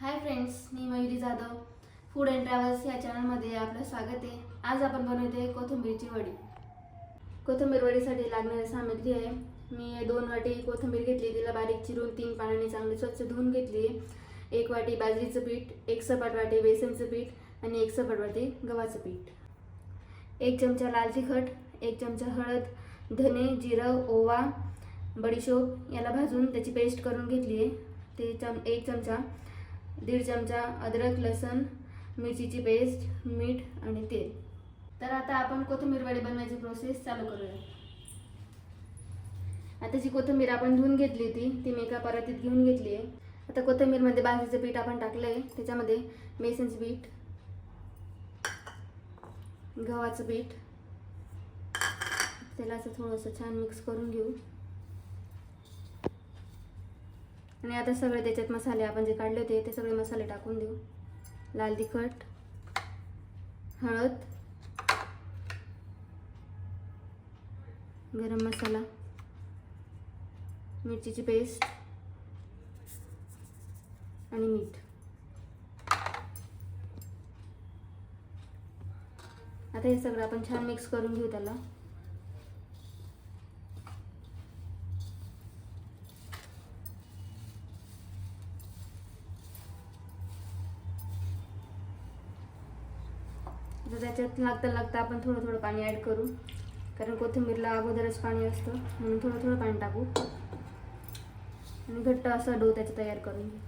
Hi friends, me Mayuri Jadhav. Food and travels या चॅनलमध्ये आपलं स्वागत आहे. आज आपण बनवते कोथिंबीरची वडी. कोथिंबीर वडीसाठी लागणारी सामग्री आहे. मी 2 वाटी कोथिंबीर घेतली, तिला बारीक चिरून 3 पाण्याने चांगली स्वच्छ धुवून घेतली. 1 वाटी बाजरीचं पीठ, 1 सपाट वाटी बेसनचं पीठ आणि 1 सपाट वाटी गव्हाचं पीठ. 1 चमचा लाल तिखट, 1 चमचा हळद, धने, जिरं, ओवा, बडीशोप याला भाजून त्याची पेस्ट करून घेतली आहे. ते 1 चमचा, 1.5 चमचा अद्रक, लसण, मिरचीची पेस्ट, मीठ आणि तेल. तर आता आपण कोथिंबीर वडी बनवायची प्रोसेस चालू करूया. आता जी कोथिंबीर आपण धुवून घेतली होती ती मी एका परातीत घेऊन घेतली आहे. आता कोथिंबीरमध्ये बाजरीचं पीठ आपण टाकलं आहे, त्याच्यामध्ये बेसनचं पीठ, गव्हाचं पीठ, त्याला असं थोडंसं छान मिक्स करून घेऊ. आणि आता सगळे त्याच्यात मसाले आपण जे काढले होते ते सगळे मसाले टाकून देऊ. लाल तिखट, हळद, गरम मसाला, मिरचीची पेस्ट आणि मीठ. आता हे सगळं आपण छान मिक्स करून घेऊ त्याला. तर त्याच्यात लागता आपण थोडं पाणी ॲड करू, कारण कोथिंबीरला अगोदरच पाणी असतं, म्हणून थोडं पाणी टाकू आणि घट्ट असा डो त्याचा तयार करून घेऊ.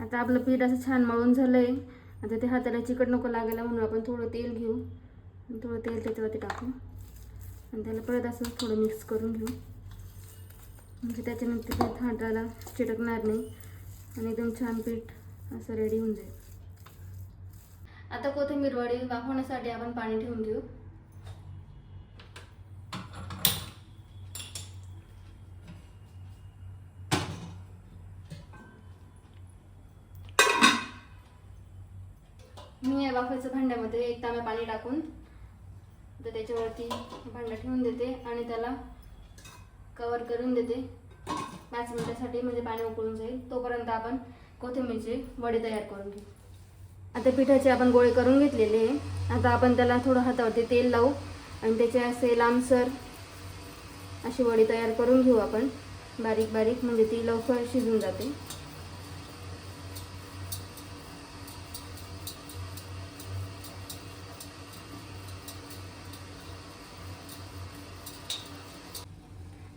आता आपलं पीठ असं छान मळून झालंय. आता ते हाताला चिकट नको लागायला म्हणून आपण थोडं तेल घेऊ आणि थोडं तेल त्याच्यावरती टाकू आणि त्याला परत असं थोडं मिक्स करून घेऊ, म्हणजे त्याच्यानंतर ते हाताला चिटकणार नाही आणि एकदम छान पीठ असं रेडी होऊन जाईल. आता कोथिंबीर वडी वाफवण्यासाठी आपण पाणी ठेवून देऊ. मी या वाफेच्या भांड्यामध्ये 1 तांब्या पाणी टाकून तर त्याच्यावरती भांडं ठेवून देते आणि त्याला कव्हर करून देते 5 मिनिटासाठी, म्हणजे पाणी उकळून जाईल. तोपर्यंत आपण कोथिंबीरचे वडे तयार करून घेऊ. आता पिठाचे आपण गोळे करून घेतलेले आहे. आता आपण त्याला थोडं हातावरती तेल लावू आणि त्याचे असे लांबसर अशी वडी तयार करून घेऊ आपण, बारीक बारीक, म्हणजे ती लवकर शिजून जाते.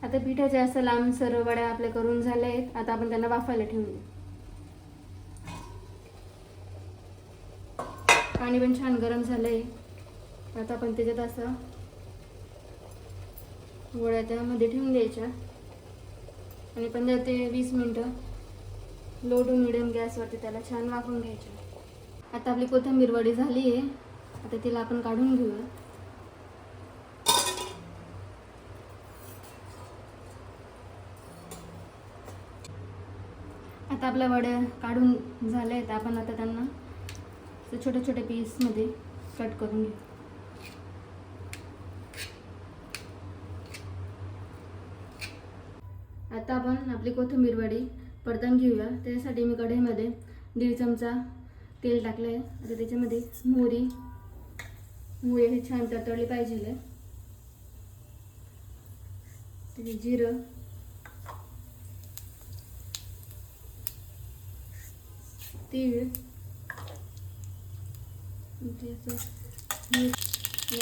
आता पिठाचे असं लांबसर वड्या आपल्या करून झाल्या आहेत. आता आपण त्यांना वाफायला ठेवून देऊ. पाणी पण छान गरम झालंय. आता आपण त्याच्यात असं वड्या त्यामध्ये ठेवून द्यायच्या आणि 15 ते 20 मिनिटं लो टू मिडियम गॅसवरती त्याला छान वाफवून घ्यायच्या. आता आपली कोथिंबीर वडी झाली आहे. आता तिला आपण काढून घेऊया. आता आपल्या वड्या काढून झाल्या आहेत. आपण आता त्यांना छोटे छोटे पीसमध्ये कट करून घेऊ. आता आपण आपली कोथिंबीर वडी परतून घेऊया. त्यासाठी मी कढईमध्ये 1.5 चमचा तेल टाकलं आहे. आता त्याच्यामध्ये मोहरी हे छान तळतळली पाहिजे. त्याचे जिरं, तीळ,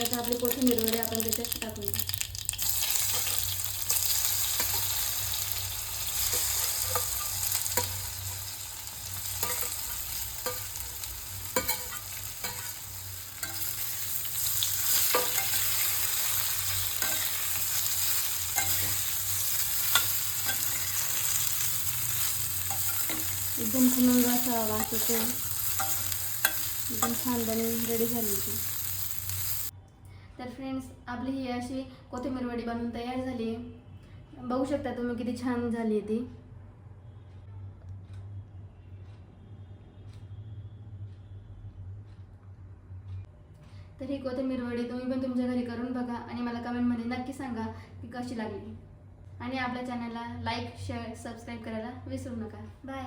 आता आपली कोथिंबीर वडी आपण त्याच्यात टाकून घेऊ. एकदम खमंग असा वास येतो. एकदम छान बनवून रेडी झाली होती. तर फ्रेंड्स, आपली ही अशी कोथिंबीर वडी बनवून तयार झाली आहे. बघू शकता तुम्ही किती छान झाली आहे ती. तर ही कोथिंबीर वडी तुम्ही पण तुमच्या घरी करून बघा आणि मला कमेंटमध्ये नक्की सांगा की कशी लागली. आणि आपल्या चॅनलला लाईक शेअर सबस्क्राईब करायला विसरू नका. बाय.